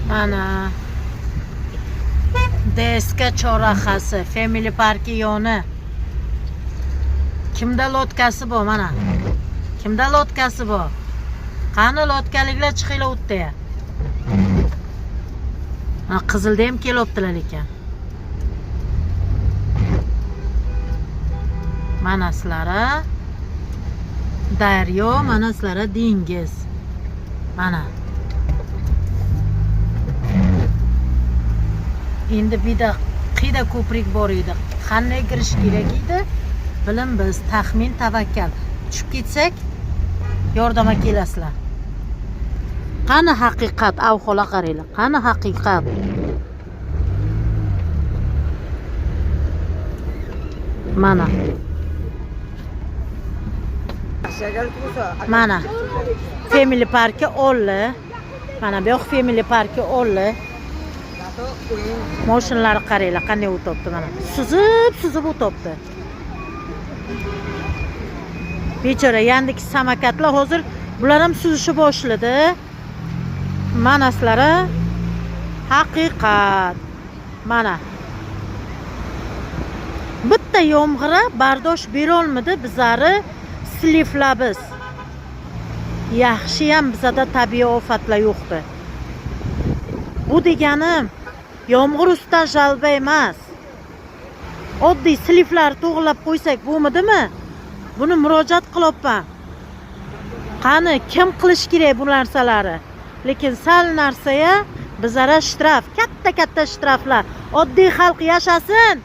Mana DSK chorrahasi, Family Parki yoni. Kimda lotkasi bu mana? Kimda lotkasi bu? Qani lotkaliklar chiqinglar o'tda ya. Ha, Qizilda ham kelibdilar ekan. Mana sizlara daryo, mana sizlara dengiz. Mana. Endi bitta qiyda ko'prik bor edi. Qanday kirish kerak edi? Bilim biz, taxmin, tavakkal. Tushib ketsak, yordamga kelasizlar. Qani haqiqat, avhola qaranglar. Qani haqiqat. Mana. Mana. Family Parki Olli. Mana bu yoq Family Parki Olli. Mashinalar qaranglar, qanday o'tibdi mana. Suzib o'tibdi. Bechora yandagi samakatlar hozir bular ham suzishni boshladi. Mana sizlara haqiqat. Mana. Bitta yomg'ira bardosh bera olmadi bizlari slivlarimiz. Yaxshi ham bizda tabiiy ofatlar yo'qdi. Bu deganim yomg'ir ustidan jalba emas. Oddiy slivlar to'g'rilab qo'ysak bo'lmadimi? Buni murojaat qilyapman. Qani kim qilish kerak bu narsalarni? Lekin sal narsaga bizlara shtraf, katta shtraflar. Oddiy xalq yashasin.